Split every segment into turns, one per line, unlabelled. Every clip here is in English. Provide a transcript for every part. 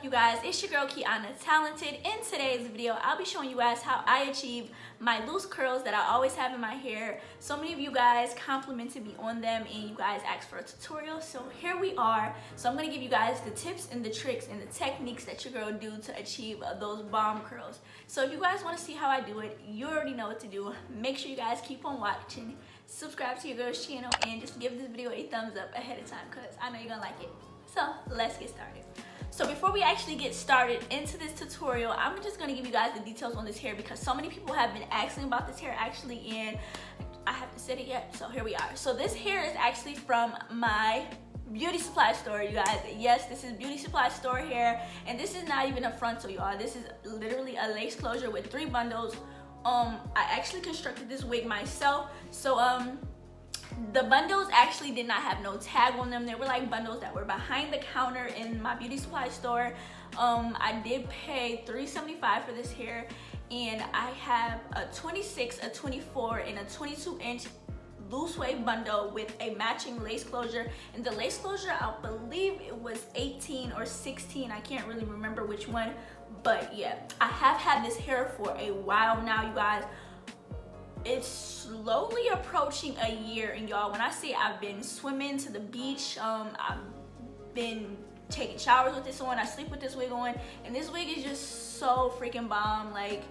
you guys? It's your girl Keyanatalented. In today's video, I'll be showing you guys how I achieve my loose curls that I always have in my hair. So many of you guys complimented me on them and you guys asked for a tutorial, so here we are. So I'm going to give you guys the tips and the tricks and the techniques that your girl do to achieve those bomb curls. So if you guys want to see how I do it, you already know what to do. Make sure you guys keep on watching, subscribe to your girl's channel, and just give this video a thumbs up ahead of time because I know you're going to like it. So let's get started. So before we actually get started into this tutorial, I'm just going to give you guys the details on this hair because so many people have been asking about this hair actually, and I haven't said it yet, so here we are. So this hair is actually from my beauty supply store, you guys. Yes, this is beauty supply store hair, and this is not even a frontal, y'all. This is literally a lace closure with 3 bundles. I actually constructed this wig myself. So the bundles actually did not have no tag on them. They were like bundles that were behind the counter in my beauty supply store. I did pay $3.75 for this hair, and I have a 26, a 24, and a 22-inch loose wave bundle with a matching lace closure. And the lace closure, I believe it was 18 or 16. I can't really remember which one, but yeah, I have had this hair for a while now, you guys. It's slowly approaching a year, and y'all, when I say I've been swimming to the beach, I've been taking showers with this on, I sleep with this wig on, and this wig is just so freaking bomb. Like,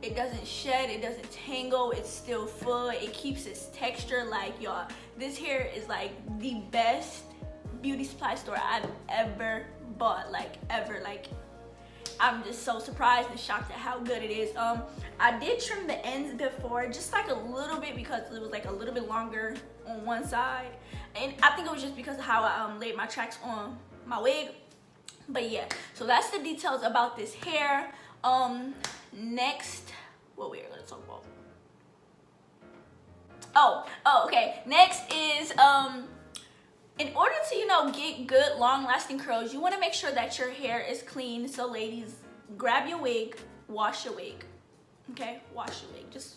it doesn't shed, it doesn't tangle, it's still full, it keeps its texture. Like, y'all, this hair is like the best beauty supply store I've ever bought, like ever. Like, I'm just so surprised and shocked at how good it is. I did trim the ends before, just like a little bit because it was like a little bit longer on one side, and I think it was just because of how I laid my tracks on my wig. But yeah, so that's the details about this hair. Next, what we are gonna talk about? Okay. Next is in order to, you know, get good long-lasting curls, you want to make sure that your hair is clean. So ladies, grab your wig, wash your wig. Okay, wash your wig. Just,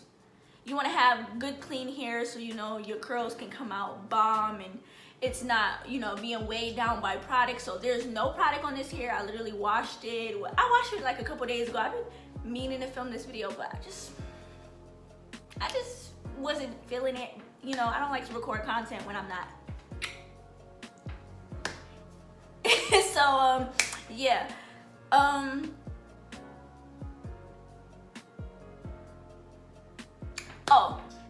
you want to have good clean hair so, you know, your curls can come out bomb and it's not, you know, being weighed down by product. So there's no product on this hair. I literally washed it. I washed it like a couple days ago. I've been meaning to film this video, but I just wasn't feeling it. You know, I don't like to record content when I'm not. So yeah,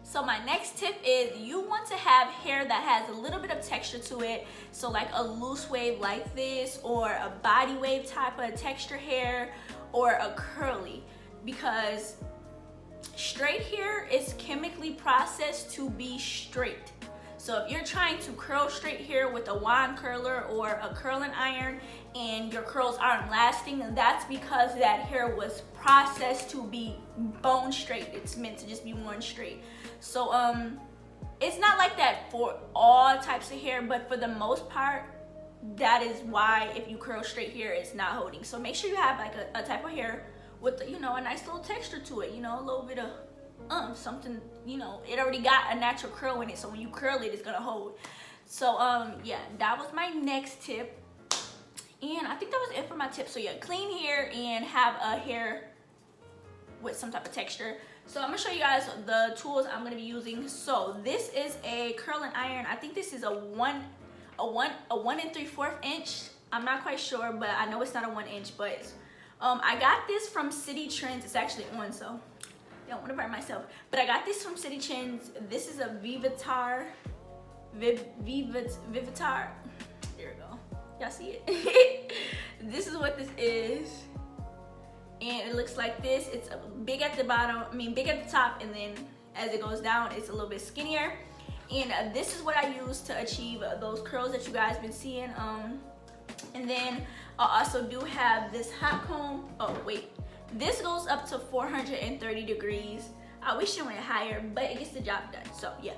so my next tip is you want to have hair that has a little bit of texture to it. So like a loose wave like this, or a body wave type of texture hair, or a curly, because straight hair is chemically processed to be straight. So if you're trying to curl straight hair with a wand curler or a curling iron and your curls aren't lasting, that's because that hair was processed to be bone straight. It's meant to just be worn straight. So it's not like that for all types of hair, but for the most part, that is why if you curl straight hair, it's not holding. So make sure you have like a type of hair with, you know, a nice little texture to it, you know, a little bit of something, you know, it already got a natural curl in it, so when you curl it, it's gonna hold. So yeah, that was my next tip, and I think that was it for my tips. So yeah, clean hair and have a hair with some type of texture. So I'm gonna show you guys the tools I'm gonna be using. So this is a curling iron. I think this is a 1 3/4 inch. I'm not quite sure, but I know it's not a 1 inch. But I got this from City Trends. It's actually on, so I don't want to burn myself, but I got this from City Trends. This is a Vivitar. Vivitar. There we go. Y'all see it? This is what this is, and it looks like this. It's big at the bottom. I mean, big at the top, and then as it goes down, it's a little bit skinnier. And this is what I use to achieve those curls that you guys been seeing. And then I also do have this hot comb. Oh wait. This goes up to 430 degrees. I wish it went higher, but it gets the job done. So yeah,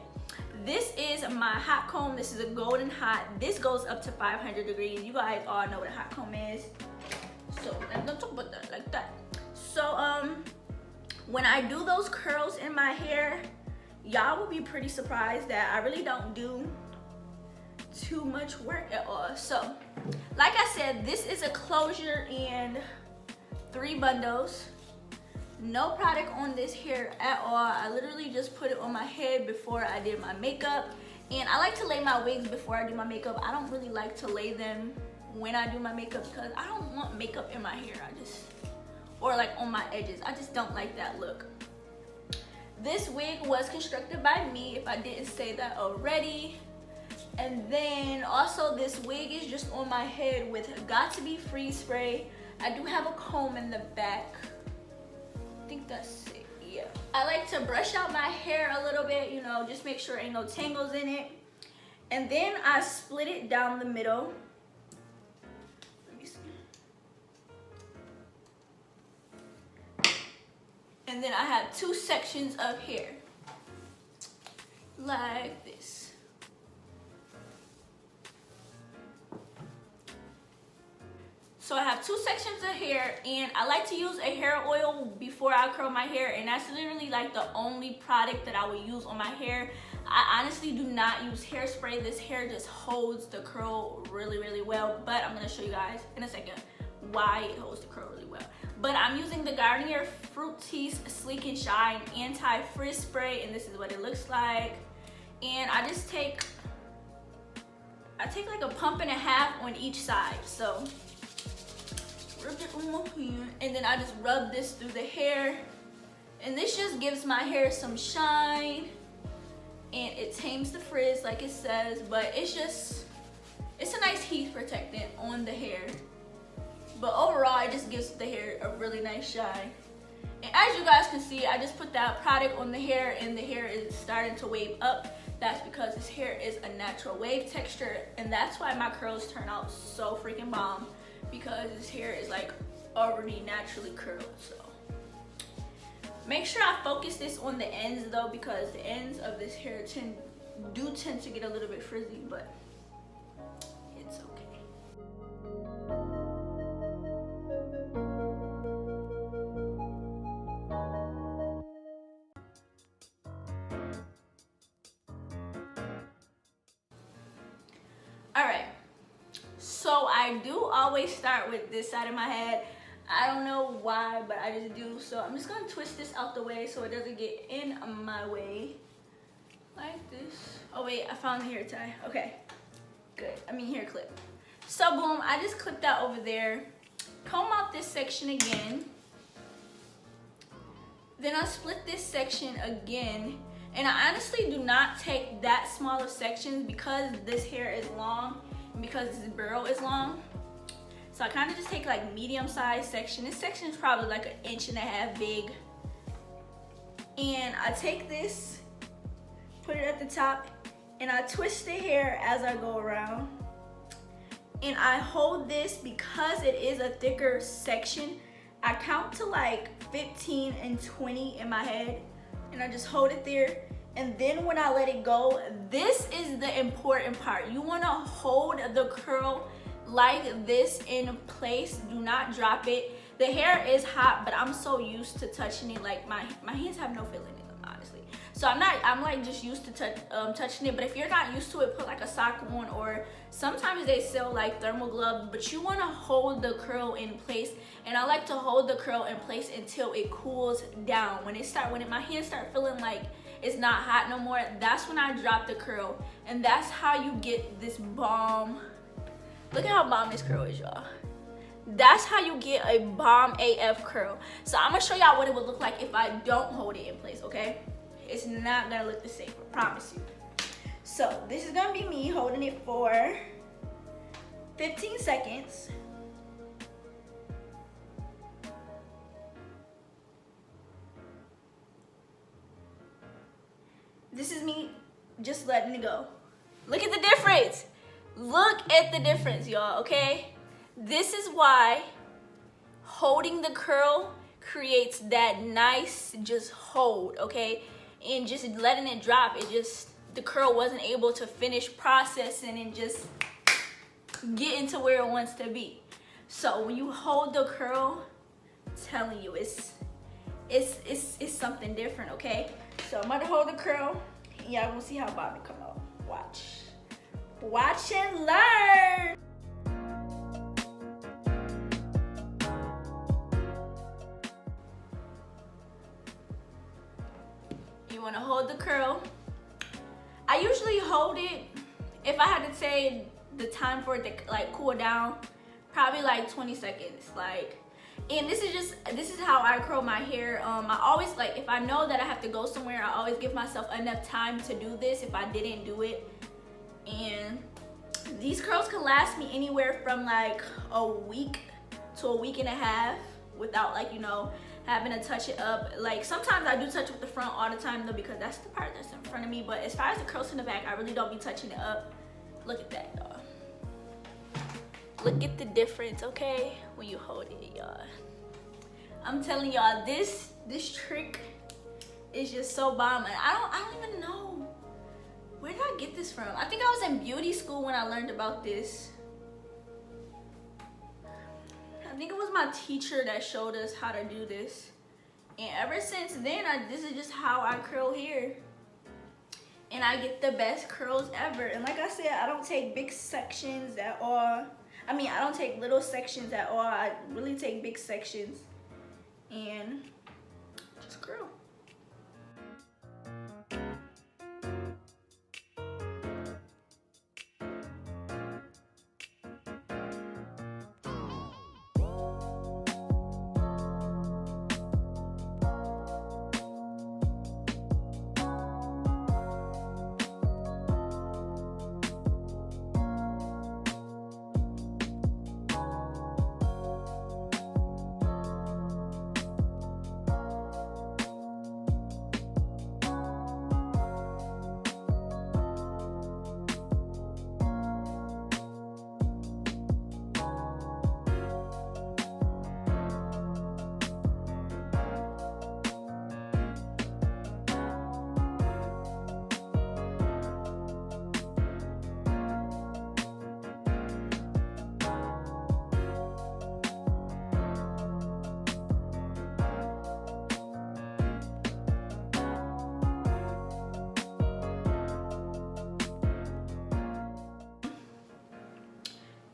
this is my hot comb. This is a golden hot. This goes up to 500 degrees. You guys all know what a hot comb is. So don't talk about that like that. So when I do those curls in my hair, y'all will be pretty surprised that I really don't do too much work at all. So Like I said, this is a closure and 3 bundles. No product on this hair at all. I literally just put it on my head before I did my makeup. And I like to lay my wigs before I do my makeup. I don't really like to lay them when I do my makeup because I don't want makeup in my hair. Or like on my edges. I just don't like that look. This wig was constructed by me, if I didn't say that already. And then also this wig is just on my head with Got To Be Freeze spray. I do have a comb in the back. I think that's it, yeah. I like to brush out my hair a little bit, you know, just make sure ain't no tangles in it. And then I split it down the middle. Let me see. And then I have 2 sections of hair, like this. So I have 2 sections of hair, and I like to use a hair oil before I curl my hair, and that's literally like the only product that I would use on my hair. I honestly do not use hairspray. This hair just holds the curl really, really well, but I'm gonna show you guys in a second why it holds the curl really well. But I'm using the Garnier Fructis Sleek and Shine Anti-Frizz Spray, and this is what it looks like. And I just take like a pump and a half on each side. So rub it on my hand, and then I just rub this through the hair, and this just gives my hair some shine, and it tames the frizz like it says, but it's a nice heat protectant on the hair. But overall, it just gives the hair a really nice shine. And as you guys can see, I just put that product on the hair, and the hair is starting to wave up. That's because this hair is a natural wave texture, and that's why my curls turn out so freaking bomb, because this hair is like already naturally curled. So make sure I focus this on the ends though, because the ends of this hair tend to get a little bit frizzy, but it's okay. All right. So I do always start with this side of my head. I don't know why, but I just do. So I'm just gonna twist this out the way so it doesn't get in my way. Like this. Oh wait, I found the hair tie. Okay, good. Hair clip. So boom, I just clipped that over there. Comb out this section again. Then I split this section again. And I honestly do not take that small of sections because this hair is long. Because this burrow is long, so I kind of just take like medium-sized section. This section is probably like 1.5 inches big, and I take this, put it at the top, and I twist the hair as I go around, and I hold this because it is a thicker section. I count to like 15 and 20 in my head, and I just hold it there. And then when I let it go, this is the important part. You wanna hold the curl like this in place. Do not drop it. The hair is hot, but I'm so used to touching it. Like my hands have no feeling in them, honestly. So I'm like just used to touching it. But if you're not used to it, put like a sock on, or sometimes they sell like thermal gloves, but you wanna hold the curl in place. And I like to hold the curl in place until it cools down. When my hands start feeling like it's not hot no more, that's when I drop the curl. And that's how you get this bomb. Look at how bomb this curl is, y'all. That's how you get a bomb AF curl. So I'm gonna show y'all what it would look like if I don't hold it in place, okay? It's not gonna look the same, I promise you. So this is gonna be me holding it for 15 seconds. This is me just letting it go. Look at the difference. Look at the difference, y'all, okay? This is why holding the curl creates that nice just hold, okay? And just letting it drop, the curl wasn't able to finish processing and just get into where it wants to be. So when you hold the curl, I'm telling you, it's something different, okay? So I'm gonna hold the curl, and y'all gonna see how Bobby come out. Watch and learn. you want to hold the curl. I usually hold it, if I had to say the time for it to like cool down, probably like 20 seconds. Like, and this is how I curl my hair. I always, like, if I know that I have to go somewhere, I always give myself enough time to do this if I didn't do it. And these curls can last me anywhere from like a week to a week and a half without, like, you know, having to touch it up. Like, sometimes I do touch with the front all the time though, because that's the part that's in front of me. But as far as the curls in the back, I really don't be touching it up. Look at that, y'all. Look at the difference, okay, when you hold it, y'all. I'm telling y'all, this trick is just so bomb. And I don't even know, where did I get this from? I think I was in beauty school when I learned about this. I think it was my teacher that showed us how to do this. And ever since then, this is just how I curl hair. And I get the best curls ever. And like I said, I don't take big sections at all. I mean, I don't take little sections at all. I really take big sections and just curl.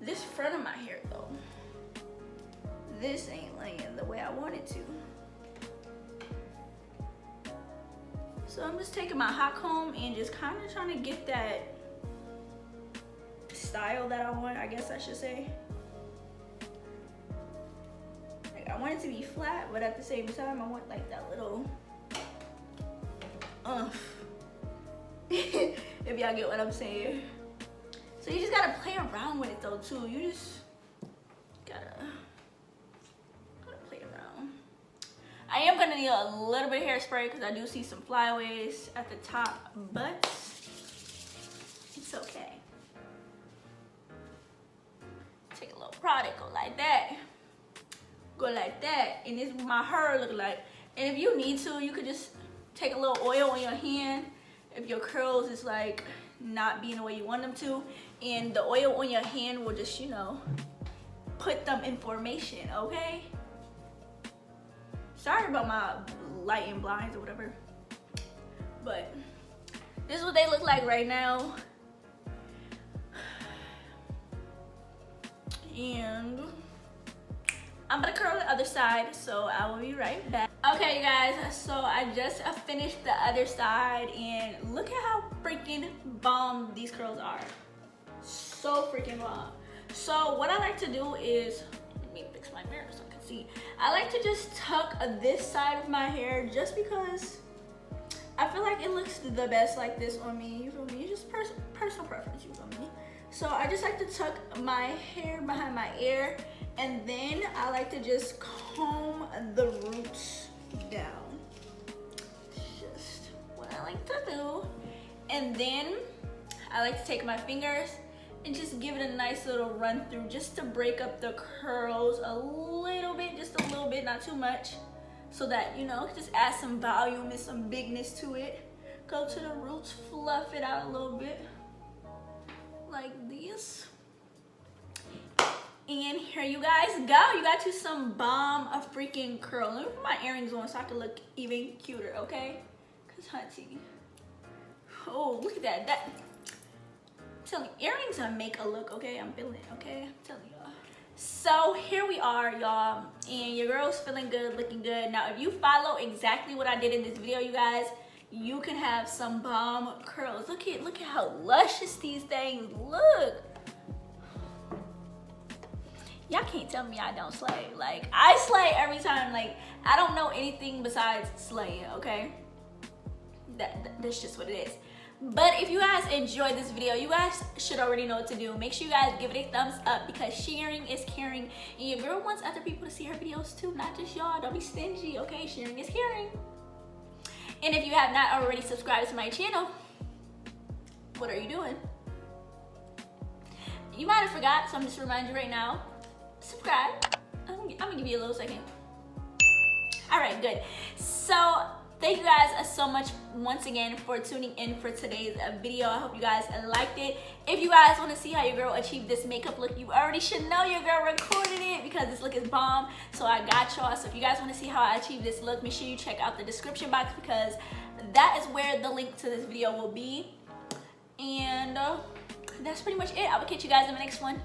This front of my hair though, this ain't laying the way I want it to. So I'm just taking my hot comb and just kind of trying to get that style that I want, I guess I should say. Like, I want it to be flat, but at the same time, I want like that little if y'all get what I'm saying. So you just gotta play around with it though too. You just gotta play around. I am gonna need a little bit of hairspray because I do see some flyaways at the top, but it's okay. Take a little product, go like that. Go like that. And this is what my hair look like. And if you need to, you could just take a little oil on your hand if your curls is like not being the way you want them to, and the oil on your hand will just, you know, put them in formation, okay? Sorry about my light and blinds or whatever, but this is what they look like right now. And I'm gonna curl the other side, so I will be right back. Okay, you guys, so I just finished the other side, and look at how freaking bomb these curls are. So freaking bomb. So what I like to do is, let me fix my mirror so I can see. I like to just tuck this side of my hair just because I feel like it looks the best like this on me, you feel me? It's just personal preference, you feel me? So I just like to tuck my hair behind my ear, and then I like to just comb the roots down. Just what I like to do. And then I like to take my fingers and just give it a nice little run through just to break up the curls a little bit, just a little bit, not too much, so that, you know, just add some volume and some bigness to it. Go to the roots, fluff it out a little bit like this. And here you guys go. You got you some bomb of freaking curl. Let me put my earrings on so I can look even cuter, okay? Cause hunty. Oh, look at that. I'm telling you, earrings make a look, okay? I'm feeling it, okay? I'm telling y'all. So here we are, y'all, and your girl's feeling good, looking good. Now, if you follow exactly what I did in this video, you guys, you can have some bomb curls. Look at how luscious these things look. Y'all can't tell me I don't slay. Like, I slay every time. Like, I don't know anything besides slaying, okay? That's just what it is. But if you guys enjoyed this video, you guys should already know what to do. Make sure you guys give it a thumbs up, because sharing is caring. And your girl wants other people to see her videos too, not just y'all. Don't be stingy, okay? Sharing is caring. And if you have not already subscribed to my channel, what are you doing? You might have forgot, so I'm just reminding you right now. Subscribe. I'm gonna give you a little second. All right, good. So thank you guys so much once again for tuning in for today's video. I hope you guys liked it. If you guys want to see how your girl achieved this makeup look, you already should know your girl recorded it, because this look is bomb. So I got y'all. So if you guys want to see how I achieved this look, make sure you check out the description box, because that is where the link to this video will be. And that's pretty much it. I will catch you guys in the next one.